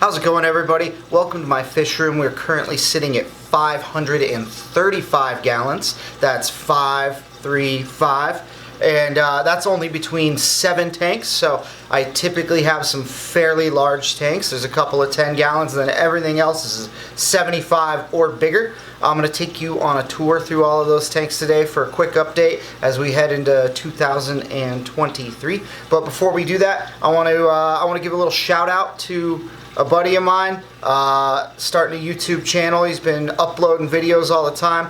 How's it going, everybody? Welcome to my fish room. We're currently sitting at 535 gallons. That's 535. And that's only between 7 tanks, so I typically have some fairly large tanks. There's a couple of 10 gallons, and then everything else is 75 or bigger. I'm going to take you on a tour through all of those tanks today for a quick update as we head into 2023. But before we do that, I want to give a little shout out to a buddy of mine, starting a YouTube channel. He's been uploading videos all the time.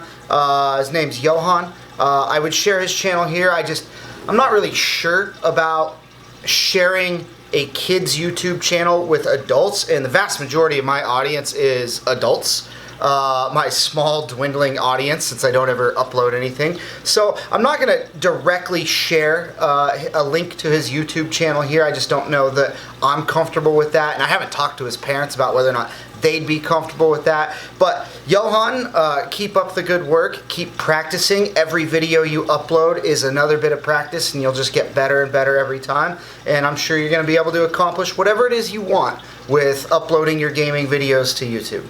His name's Johan. I would share his channel here. I'm not really sure about sharing a kid's YouTube channel with adults, and the vast majority of my audience is adults. My small dwindling audience, since I don't ever upload anything. So I'm not going to directly share a link to his YouTube channel here. I just don't know that I'm comfortable with that, and I haven't talked to his parents about whether or not they'd be comfortable with that. But Johan, keep up the good work. Keep practicing. Every video you upload is another bit of practice, and you'll just get better and better every time. And I'm sure you're going to be able to accomplish whatever it is you want with uploading your gaming videos to YouTube.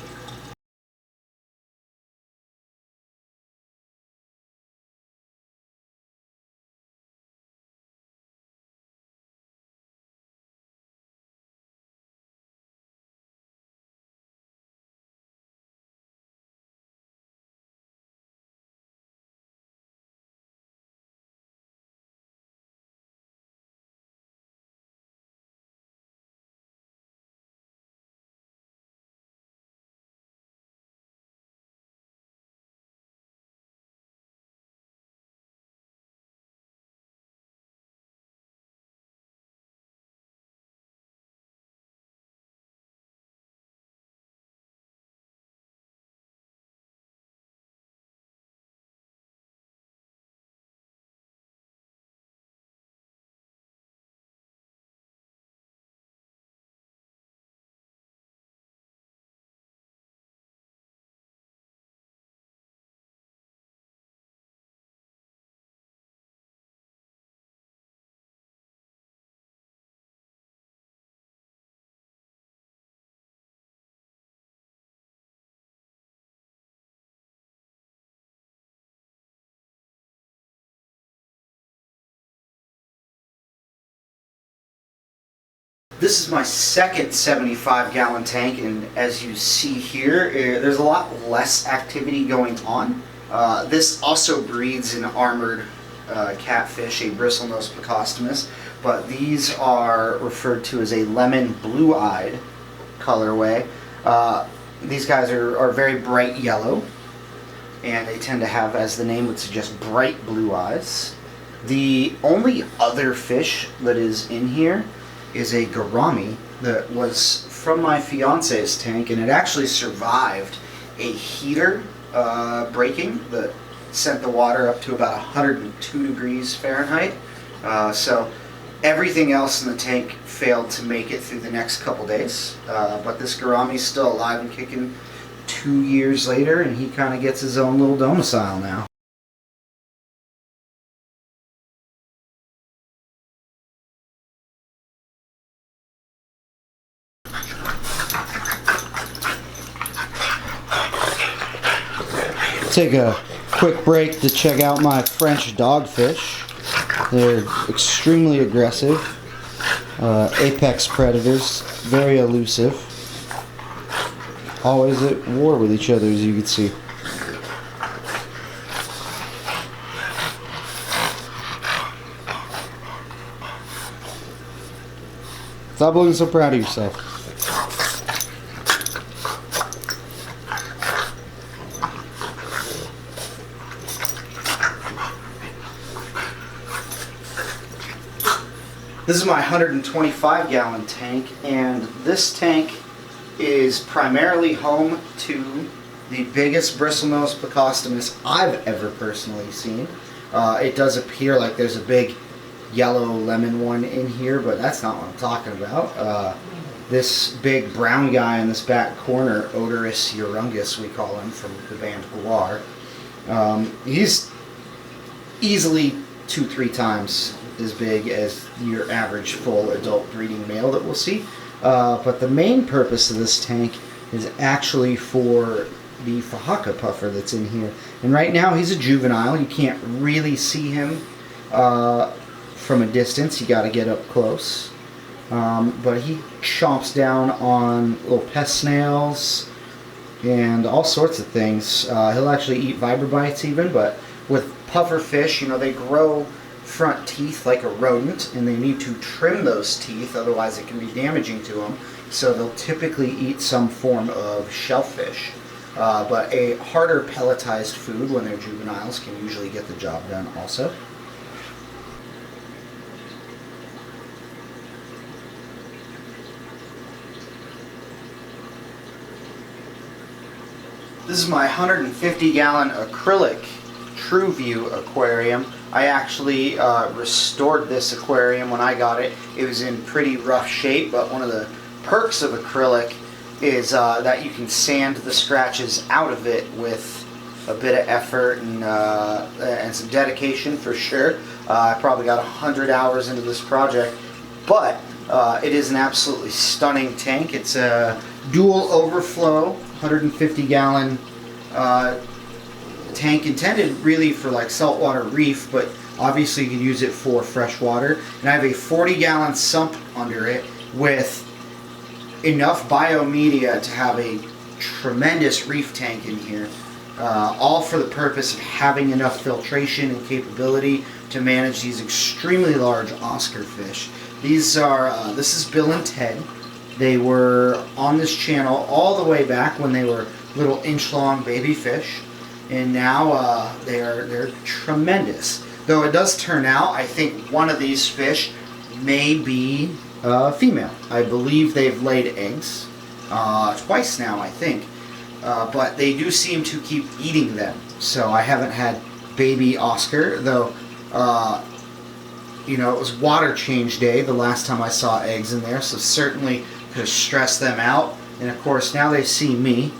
This is my second 75-gallon tank, and as you see here, there's a lot less activity going on. This also breeds an armored catfish, a bristlenose plecostomus, but these are referred to as a lemon blue-eyed colorway. These guys are very bright yellow, and they tend to have, as the name would suggest, bright blue eyes. The only other fish that is in here is a gourami that was from my fiance's tank, and it actually survived a heater breaking that sent the water up to about 102 degrees Fahrenheit. So everything else in the tank failed to make it through the next couple days, but this gourami is still alive and kicking 2 years later, and he kind of gets his own little domicile now. Take a quick break to check out my French dogfish. They're extremely aggressive, apex predators, very elusive, always at war with each other, as you can see. Stop looking so proud of yourself. This is my 125-gallon tank, and this tank is primarily home to the biggest bristlenose plecostomus I've ever personally seen. It does appear like there's a big yellow lemon one in here, but that's not what I'm talking about. This big brown guy in this back corner, Odorous Urungus, we call him, from the band Guar. He's easily 2-3 times as big as your average full adult breeding male that we'll see. But the main purpose of this tank is actually for the Fahaka puffer that's in here. And right now he's a juvenile. You can't really see him from a distance. You got to get up close. But he chomps down on little pest snails and all sorts of things. He'll actually eat vibrobites even, but with puffer fish, you know, they grow front teeth like a rodent, and they need to trim those teeth, otherwise it can be damaging to them. So they'll typically eat some form of shellfish. But a harder pelletized food when they're juveniles can usually get the job done also. This is my 150 gallon acrylic TrueView aquarium. I actually restored this aquarium when I got it. It was in pretty rough shape, but one of the perks of acrylic is that you can sand the scratches out of it with a bit of effort and some dedication for sure. I probably got 100 hours into this project, but it is an absolutely stunning tank. It's a dual overflow 150 gallon tank, intended really for like saltwater reef, but obviously you can use it for freshwater. And I have a 40 gallon sump under it with enough biomedia to have a tremendous reef tank in here, all for the purpose of having enough filtration and capability to manage these extremely large Oscar fish. These are this is Bill and Ted. They were on this channel all the way back when they were little inch-long baby fish, and now they're tremendous. Though it does turn out, I think one of these fish may be female. I believe they've laid eggs twice now, I think, but they do seem to keep eating them. So I haven't had baby Oscar, though. You know, it was water change day the last time I saw eggs in there, so certainly could have stressed them out. And of course now they see me,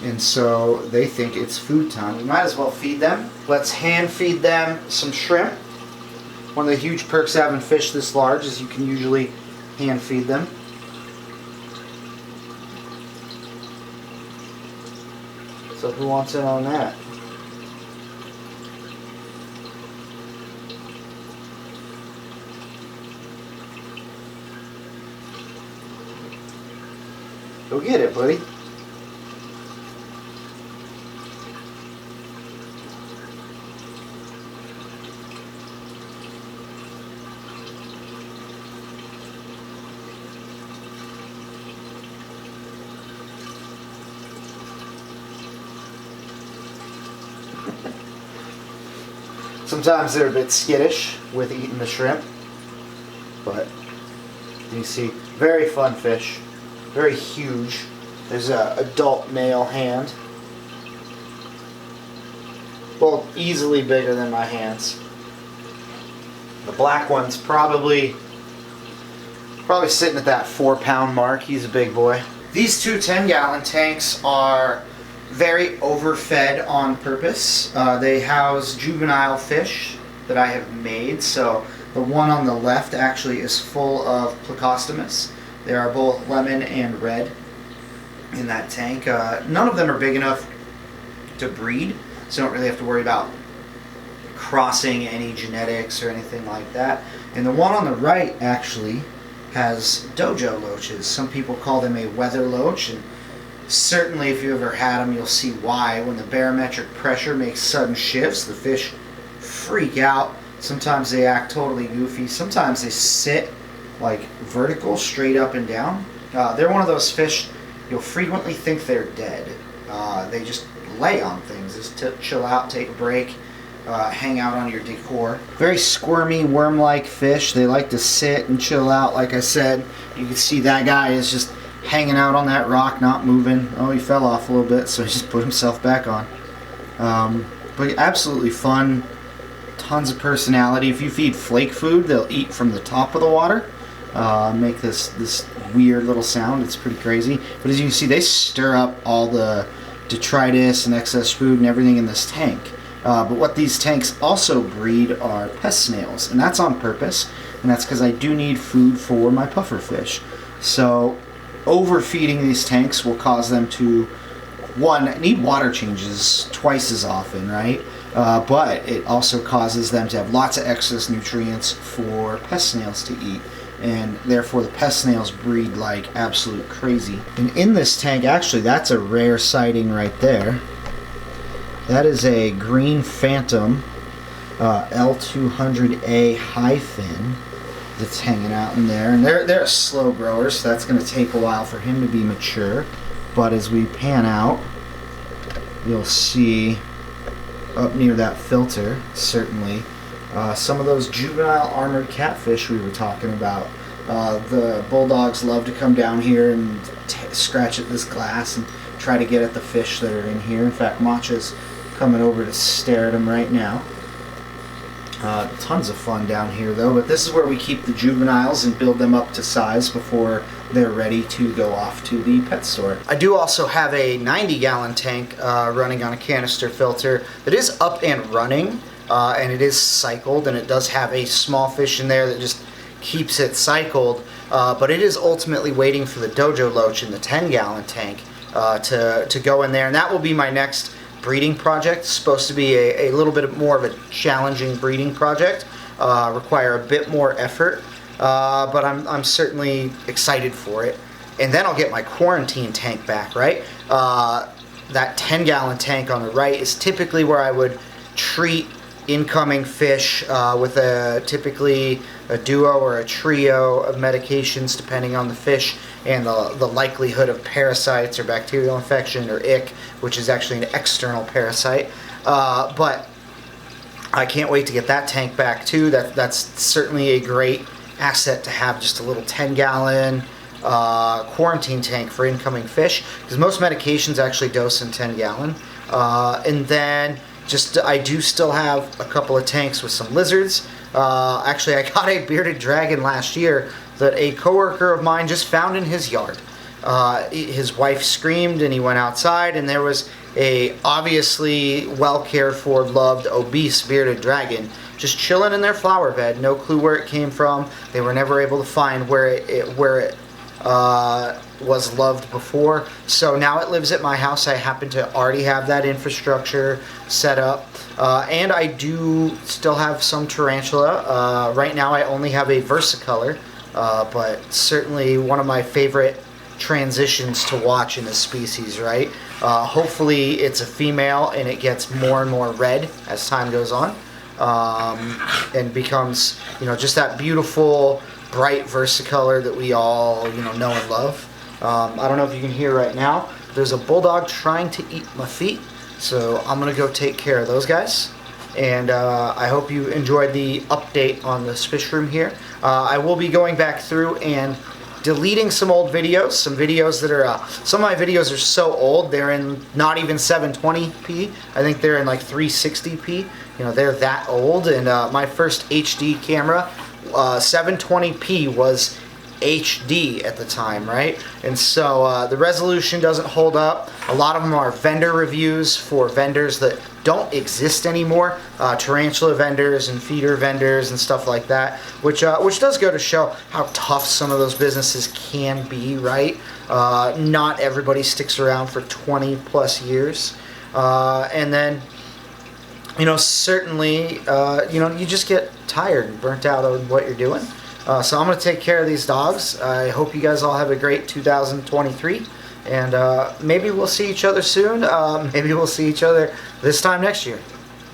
and so they think it's food time. We might as well feed them. Let's hand feed them some shrimp. One of the huge perks of having fish this large is you can usually hand feed them. So who wants in on that? Go get it, buddy. Sometimes they're a bit skittish with eating the shrimp, but you see, very fun fish. Very huge. There's an adult male hand. Well, easily bigger than my hands. The black one's probably sitting at that 4-pound mark. He's a big boy. These two 10-gallon tanks are very overfed on purpose. They house juvenile fish that I have made. So the one on the left actually is full of Plecostomus. There are both lemon and red in that tank. None of them are big enough to breed, so don't really have to worry about crossing any genetics or anything like that. And the one on the right actually has dojo loaches. Some people call them a weather loach, and certainly if you ever had them, you'll see why. When the barometric pressure makes sudden shifts, the fish freak out. Sometimes they act totally goofy. Sometimes they sit like vertical, straight up and down. They're one of those fish you'll frequently think they're dead. They just lay on things, just to chill out, take a break, hang out on your decor. Very squirmy, worm-like fish. They like to sit and chill out. Like I said, you can see that guy is just hanging out on that rock, not moving. Oh, he fell off a little bit, so he just put himself back on. But absolutely fun. Tons of personality. If you feed flake food, they'll eat from the top of the water. Make this weird little sound. It's pretty crazy. But as you can see, they stir up all the detritus and excess food and everything in this tank. But what these tanks also breed are pest snails, and that's on purpose. And that's because I do need food for my puffer fish. So overfeeding these tanks will cause them to, one, need water changes twice as often, right? But it also causes them to have lots of excess nutrients for pest snails to eat, and therefore the pest snails breed like absolute crazy. And in this tank, actually, that's a rare sighting right there. That is a green phantom L200A high fin that's hanging out in there, and they're a slow grower, so that's going to take a while for him to be mature. But as we pan out, you'll see up near that filter, certainly, some of those juvenile armored catfish we were talking about. The bulldogs love to come down here and scratch at this glass and try to get at the fish that are in here. In fact, Matcha's coming over to stare at them right now. Tons of fun down here though, but this is where we keep the juveniles and build them up to size before they're ready to go off to the pet store. I do also have a 90-gallon tank running on a canister filter that is up and running, and it is cycled, and it does have a small fish in there that just keeps it cycled, but it is ultimately waiting for the dojo loach in the 10-gallon tank to go in there, and that will be my next breeding project. It's supposed to be a little bit more of a challenging breeding project, require a bit more effort, but I'm certainly excited for it. And then I'll get my quarantine tank back, right? That 10-gallon tank on the right is typically where I would treat incoming fish with typically a duo or a trio of medications depending on the fish and the likelihood of parasites or bacterial infection or ick, which is actually an external parasite. But I can't wait to get that tank back too. That's certainly a great asset to have, just a little 10-gallon quarantine tank for incoming fish, because most medications actually dose in 10-gallon. And then I do still have a couple of tanks with some lizards. Actually, I got a bearded dragon last year that a coworker of mine just found in his yard. His wife screamed and he went outside, and there was a obviously well cared for, loved, obese bearded dragon just chilling in their flower bed. No clue where it came from. They were never able to find where it was loved before. So now it lives at my house. I happen to already have that infrastructure set up. And I do still have some tarantula. Right now I only have a versicolor, but certainly one of my favorite transitions to watch in this species, right? Hopefully it's a female and it gets more and more red as time goes on, and becomes, just that beautiful bright versicolor that we all know and love. I don't know if you can hear right now, there's a bulldog trying to eat my feet, so I'm gonna go take care of those guys. And I hope you enjoyed the update on this fish room here. I will be going back through and deleting some old videos, some videos that are, some of my videos are so old, they're in not even 720p, I think they're in like 360p, they're that old. And my first HD camera, 720p was HD at the time, right? And so the resolution doesn't hold up. A lot of them are vendor reviews for vendors that don't exist anymore, tarantula vendors and feeder vendors and stuff like that, which does go to show how tough some of those businesses can be, right? Not everybody sticks around for 20 plus years, and then certainly you just get tired and burnt out on what you're doing. So I'm going to take care of these dogs. I hope you guys all have a great 2023, and maybe we'll see each other soon. Maybe we'll see each other this time next year.